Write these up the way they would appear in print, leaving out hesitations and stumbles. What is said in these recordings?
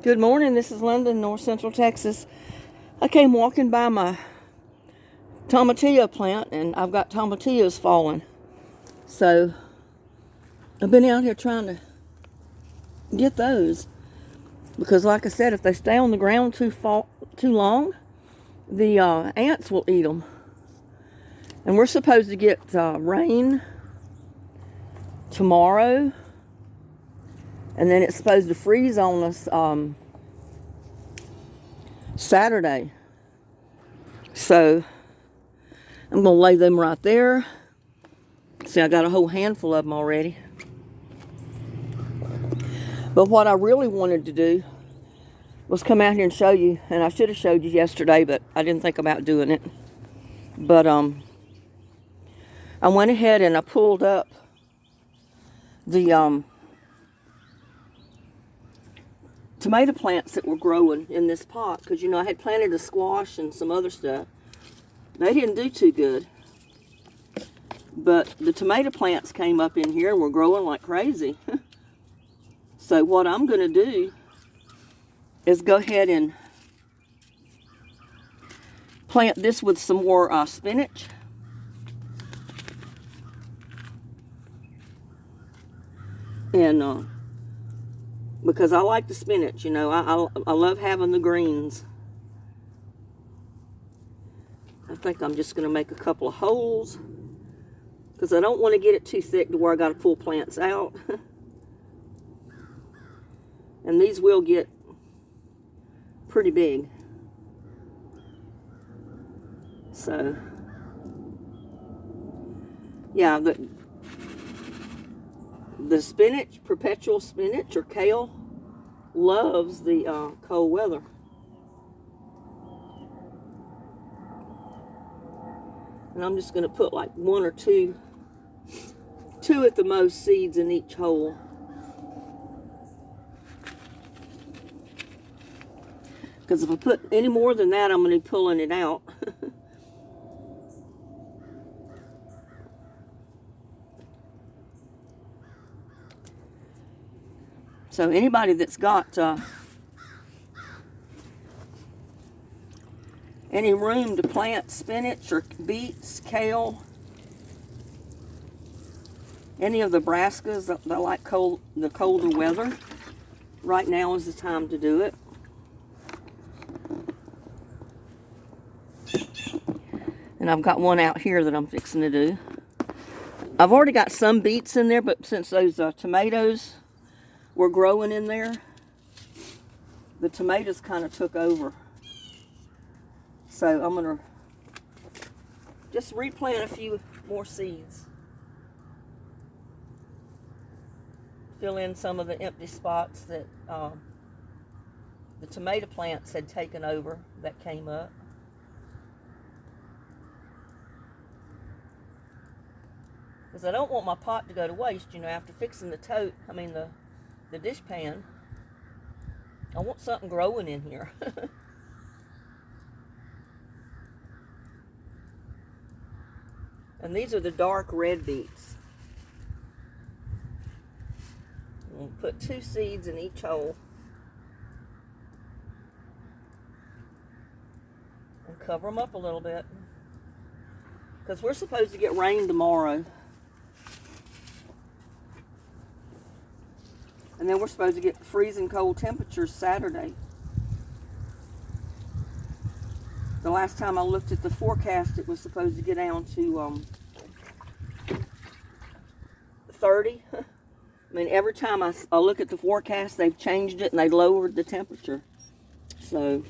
Good morning, this is Linda in North Central Texas. I came walking by my tomatillo plant and I've got tomatillos falling. So I've been out here trying to get those because like I said, if they stay on the ground too long, the ants will eat them. And we're supposed to get rain tomorrow, and then it's supposed to freeze on us Saturday. So I'm going to lay them right there. See, I got a whole handful of them already. But what I really wanted to do was come out here and show you, and I should have showed you yesterday, but I didn't think about doing it. But I went ahead and I pulled up the tomato plants that were growing in this pot, because you know I had planted a squash and some other stuff. They didn't do too good, but the tomato plants came up in here and were growing like crazy. So what I'm going to do is go ahead and plant this with some more spinach. And because I like the spinach, you know, I love having the greens. I think I'm just going to make a couple of holes because I don't want to get it too thick to where I got to pull plants out. And these will get pretty big. So, yeah, the spinach, perpetual spinach or kale, loves the cold weather. And I'm just going to put like one or two at the most seeds in each hole. Because if I put any more than that, I'm going to be pulling it out. So anybody that's got any room to plant spinach or beets, kale, any of the brassicas that like the colder weather, right now is the time to do it. And I've got one out here that I'm fixing to do. I've already got some beets in there, but since those tomatoes were growing in there, the tomatoes kind of took over. So I'm going to just replant a few more seeds. Fill in some of the empty spots that the tomato plants had taken over that came up. Because I don't want my pot to go to waste, you know, after fixing the the dish pan. I want something growing in here. And these are the dark red beets. We'll put 2 seeds in each hole. And cover them up a little bit. Because we're supposed to get rain tomorrow. And then we're supposed to get freezing cold temperatures Saturday. The last time I looked at the forecast, it was supposed to get down to 30. I mean, every time I look at the forecast, they've changed it and they lowered the temperature. So,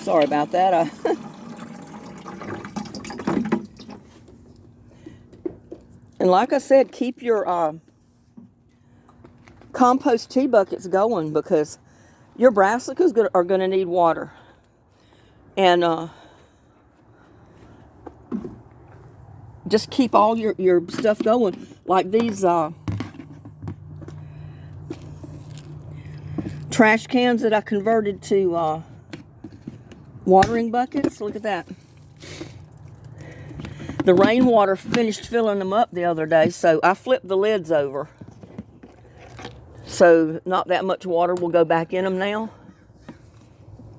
sorry about that. And like I said, keep your compost tea buckets going because your brassicas are going to need water. And just keep all your stuff going. Like these trash cans that I converted to watering buckets. Look at that. The rainwater finished filling them up the other day, so I flipped the lids over. So not that much water will go back in them now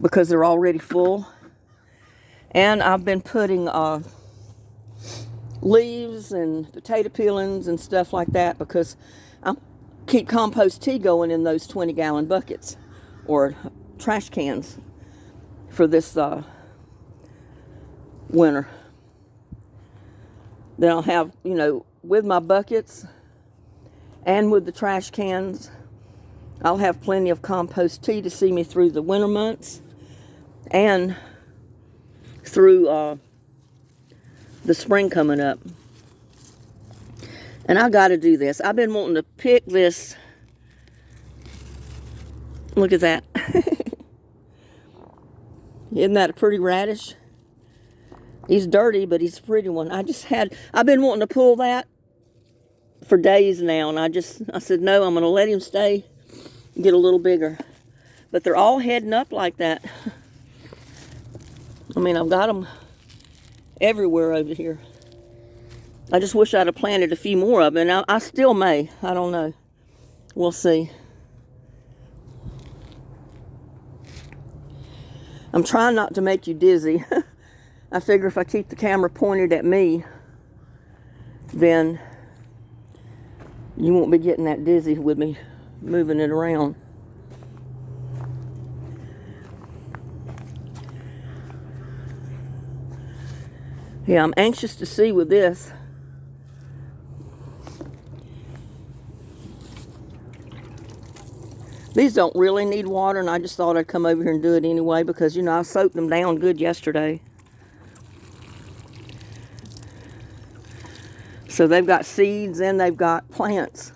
because they're already full. And I've been putting leaves and potato peelings and stuff like that because I keep compost tea going in those 20-gallon buckets or trash cans for this winter. Then I'll have, with my buckets and with the trash cans, I'll have plenty of compost tea to see me through the winter months and through the spring coming up. And I got to do this. I've been wanting to pick this. Look at that. Isn't that a pretty radish? He's dirty, but he's a pretty one. I've been wanting to pull that for days now, and I said, no, I'm going to let him stay and get a little bigger. But they're all heading up like that. I mean, I've got them everywhere over here. I just wish I'd have planted a few more of them, and I still may. I don't know. We'll see. I'm trying not to make you dizzy. I figure if I keep the camera pointed at me, then you won't be getting that dizzy with me moving it around. Yeah, I'm anxious to see with this. These don't really need water, and I just thought I'd come over here and do it anyway because, I soaked them down good yesterday. So they've got seeds and they've got plants.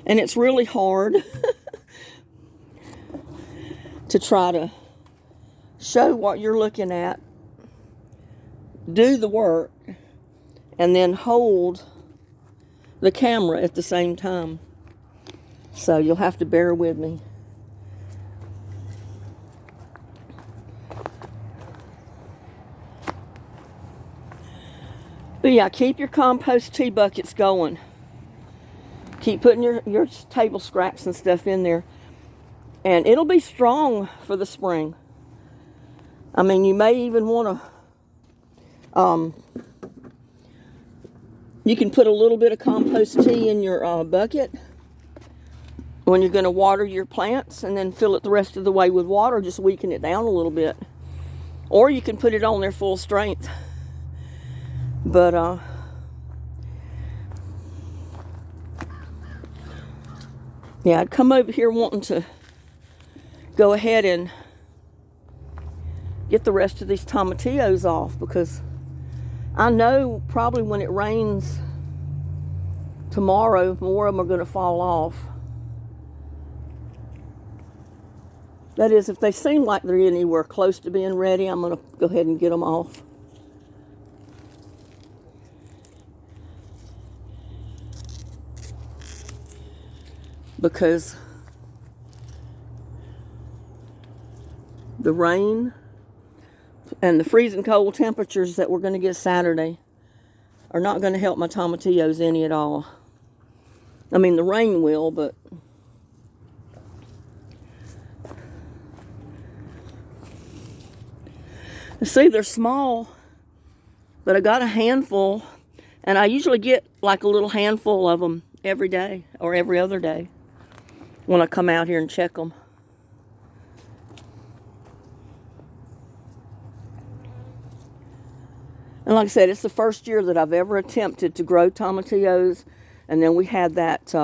And it's really hard to try to show what you're looking at, do the work, and then hold the camera at the same time. So you'll have to bear with me. But yeah, keep your compost tea buckets going. Keep putting your table scraps and stuff in there. And it'll be strong for the spring. I mean, you may even want to, you can put a little bit of compost tea in your bucket when you're going to water your plants, and then fill it the rest of the way with water, just weaken it down a little bit. Or you can put it on there full strength. But, yeah, I'd come over here wanting to go ahead and get the rest of these tomatillos off, because I know probably when it rains tomorrow, more of them are going to fall off. That is, if they seem like they're anywhere close to being ready, I'm going to go ahead and get them off. Because the rain and the freezing cold temperatures that we're going to get Saturday are not going to help my tomatillos any at all. I mean, the rain will, but see, they're small, but I got a handful, and I usually get like a little handful of them every day or every other day when I come out here and check them. And like I said, it's the first year that I've ever attempted to grow tomatillos. And then we had that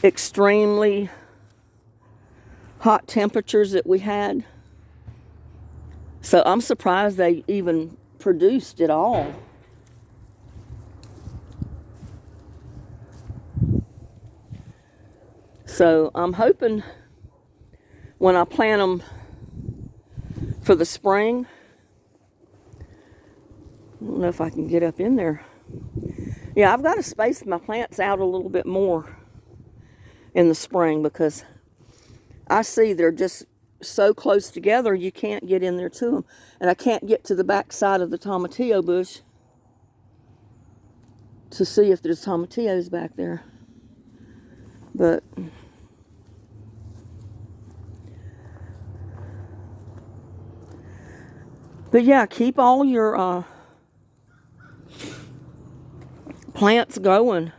extremely hot temperatures that we had. So I'm surprised they even produced at all. So I'm hoping when I plant them for the spring, I don't know if I can get up in there. Yeah, I've got to space my plants out a little bit more in the spring because I see they're just so close together you can't get in there to them. And I can't get to the back side of the tomatillo bush to see if there's tomatillos back there. But yeah, keep all your plants going.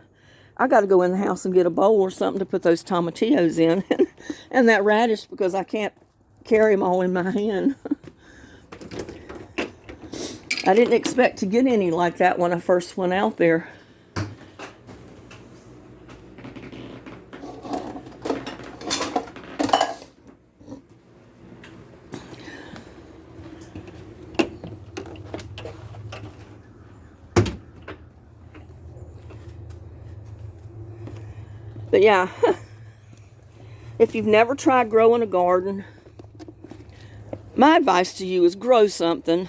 I got to go in the house and get a bowl or something to put those tomatillos in and that radish because I can't carry them all in my hand. I didn't expect to get any like that when I first went out there. But yeah, if you've never tried growing a garden, my advice to you is grow something.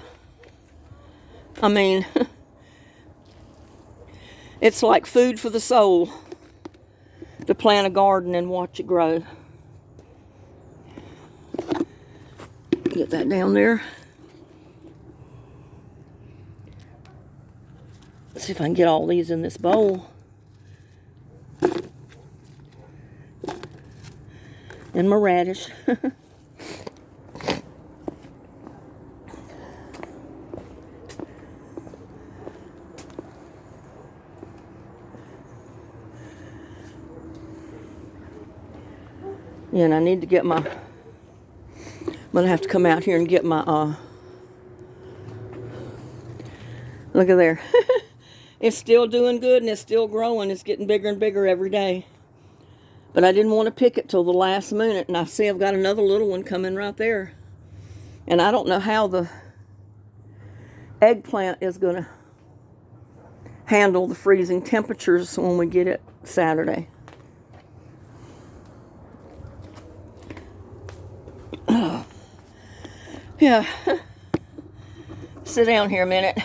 I mean, it's like food for the soul to plant a garden and watch it grow. Get that down there. Let's see if I can get all these in this bowl. And my radish. Yeah, and I need to get my, I'm gonna have to come out here and get my, look at there. It's still doing good and it's still growing. It's getting bigger and bigger every day. But I didn't want to pick it till the last minute. And I see I've got another little one coming right there. And I don't know how the eggplant is going to handle the freezing temperatures when we get it Saturday. Yeah. Sit down here a minute.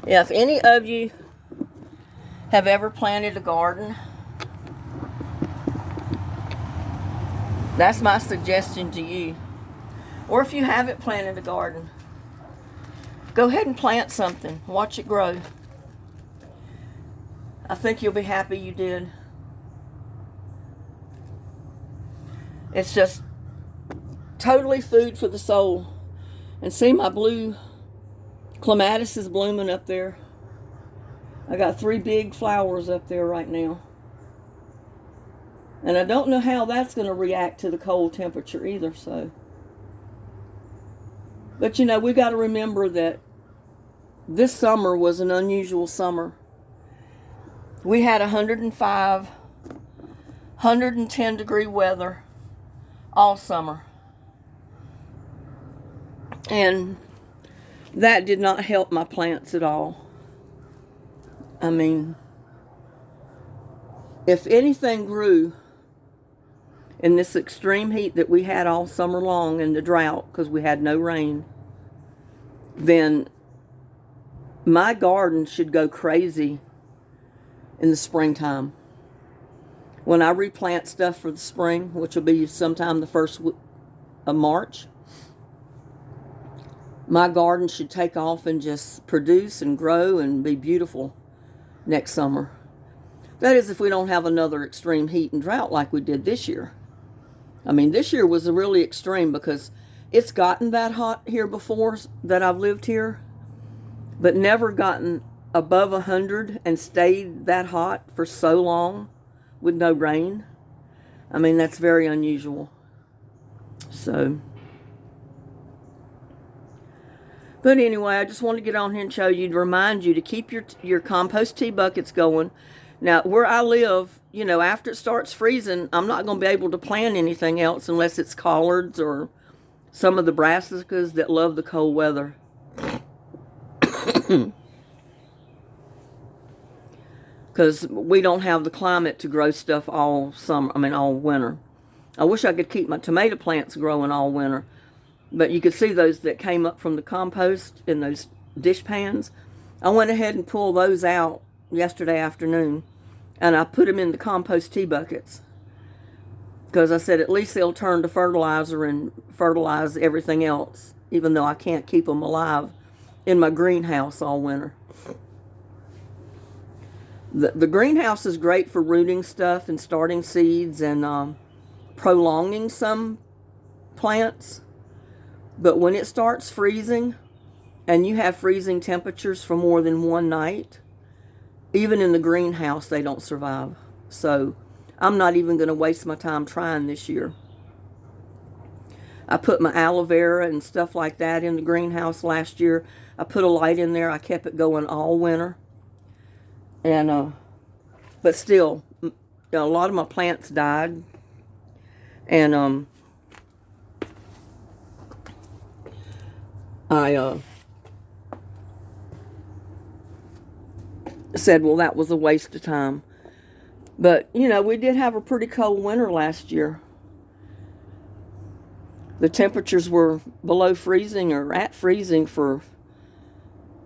Yeah, if any of you have ever planted a garden, that's my suggestion to you. Or if you haven't planted a garden, go ahead and plant something. Watch it grow. I think you'll be happy you did. It's just totally food for the soul. And see, my blue clematis is blooming up there. I got 3 big flowers up there right now. And I don't know how that's going to react to the cold temperature either, so. But you know, we got to remember that this summer was an unusual summer. We had 105, 110 degree weather all summer. And that did not help my plants at all. I mean, if anything grew in this extreme heat that we had all summer long and the drought because we had no rain, then my garden should go crazy in the springtime. When I replant stuff for the spring, which will be sometime the 1st of March, my garden should take off and just produce and grow and be beautiful next summer. That is if we don't have another extreme heat and drought like we did this year. I mean, this year was really extreme because it's gotten that hot here before that I've lived here, but never gotten above 100 and stayed that hot for so long with no rain. I mean, that's very unusual. So, but anyway, I just want to get on here and show you, to remind you to keep your compost tea buckets going. Now, where I live, you know, after it starts freezing, I'm not going to be able to plant anything else unless it's collards or some of the brassicas that love the cold weather. Because we don't have the climate to grow stuff all summer, all winter. I wish I could keep my tomato plants growing all winter. But you could see those that came up from the compost in those dish pans. I went ahead and pulled those out yesterday afternoon, and I put them in the compost tea buckets. Because I said at least they'll turn to fertilizer and fertilize everything else, even though I can't keep them alive in my greenhouse all winter. The greenhouse is great for rooting stuff and starting seeds and prolonging some plants. But when it starts freezing, and you have freezing temperatures for more than one night, even in the greenhouse, they don't survive. So I'm not even going to waste my time trying this year. I put my aloe vera and stuff like that in the greenhouse last year. I put a light in there. I kept it going all winter. And but still, a lot of my plants died. And I said, well, that was a waste of time. But, you know, we did have a pretty cold winter last year. The temperatures were below freezing or at freezing for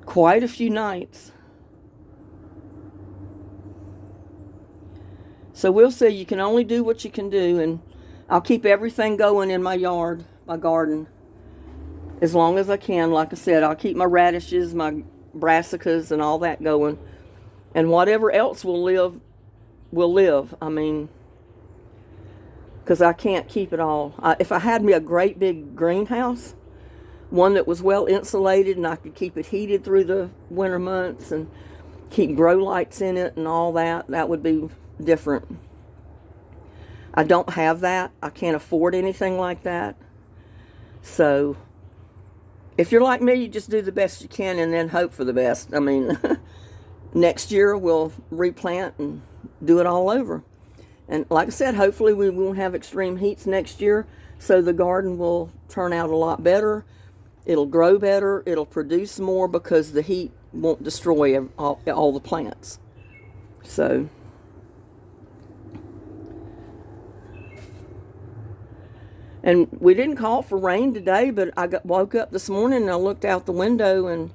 quite a few nights. So we'll see. You can only do what you can do, and I'll keep everything going in my yard, my garden, as long as I can. Like I said, I'll keep my radishes, my brassicas, and all that going. And whatever else will live, will live. I mean, because I can't keep it all. If I had me a great big greenhouse, one that was well insulated and I could keep it heated through the winter months and keep grow lights in it and all that, that would be different. I don't have that. I can't afford anything like that. So if you're like me, you just do the best you can and then hope for the best. I mean, next year we'll replant and do it all over. And like I said, hopefully we won't have extreme heats next year, so the garden will turn out a lot better. It'll grow better. It'll produce more because the heat won't destroy all the plants. So and we didn't call for rain today, but I woke up this morning and I looked out the window and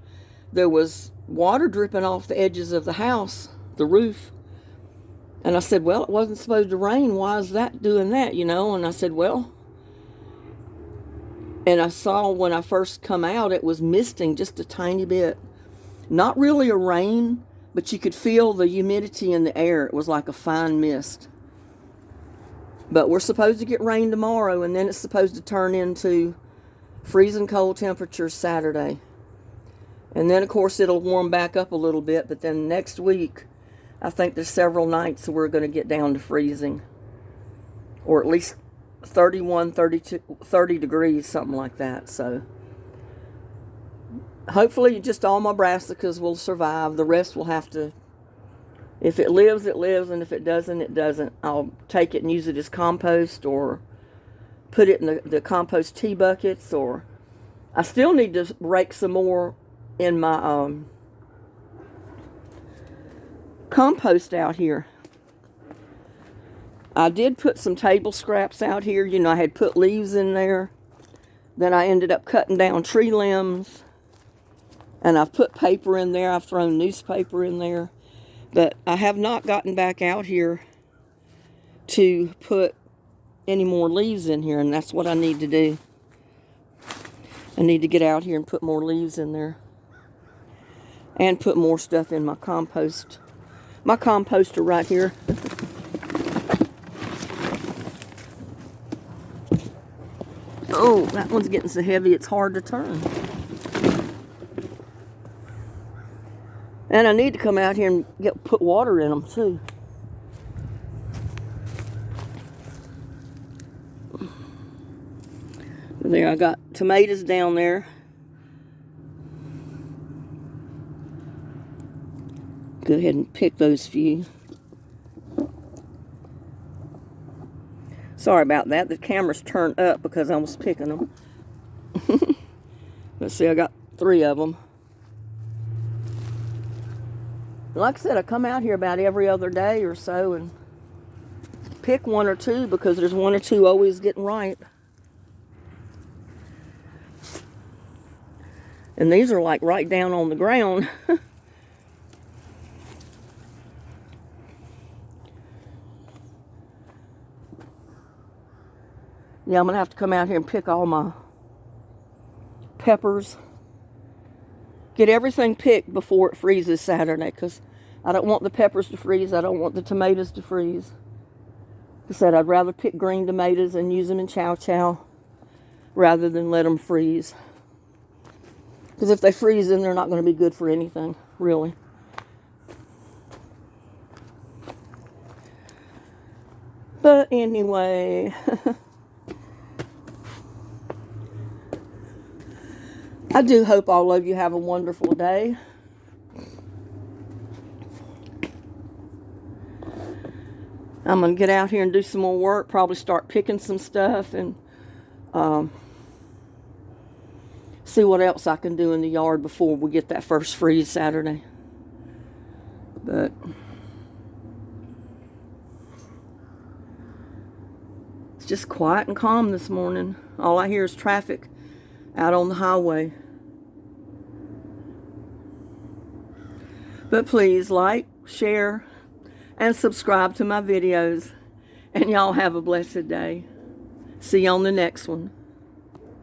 there was water dripping off the edges of the house, the roof. And I said, well, it wasn't supposed to rain. Why is that doing that, you know? And I said, well, and I saw when I first come out, it was misting just a tiny bit. Not really a rain, but you could feel the humidity in the air. It was like a fine mist. But we're supposed to get rain tomorrow, and then it's supposed to turn into freezing cold temperatures Saturday. And then, of course, it'll warm back up a little bit, but then next week, I think there's several nights that we're going to get down to freezing. Or at least 31, 32, 30 degrees, something like that. So hopefully just all my brassicas will survive. The rest will have to, if it lives, it lives. And if it doesn't, it doesn't. I'll take it and use it as compost or put it in the compost tea buckets. Or I still need to rake some more in my compost out here. I did put some table scraps out here. You know, I had put leaves in there. Then I ended up cutting down tree limbs. And I've put paper in there. I've thrown newspaper in there. But I have not gotten back out here to put any more leaves in here. And that's what I need to do. I need to get out here and put more leaves in there. And put more stuff in my compost. My composter right here. Oh, that one's getting so heavy it's hard to turn. And I need to come out here and put water in them too. There, I got tomatoes down there. Go ahead and pick those few. Sorry about that. The camera's turned up because I was picking them. Let's see, I got 3 of them. Like I said, I come out here about every other day or so and pick 1 or 2 because there's 1 or 2 always getting ripe. And these are like right down on the ground. Yeah, I'm going to have to come out here and pick all my peppers. Get everything picked before it freezes Saturday, because I don't want the peppers to freeze. I don't want the tomatoes to freeze. Like I said, I'd rather pick green tomatoes and use them in chow chow rather than let them freeze. Because if they freeze, then they're not going to be good for anything, really. But anyway... I do hope all of you have a wonderful day. I'm going to get out here and do some more work. Probably start picking some stuff and see what else I can do in the yard before we get that first freeze Saturday. But it's just quiet and calm this morning. All I hear is traffic out on the highway. But please like, share, and subscribe to my videos. And y'all have a blessed day. See you on the next one.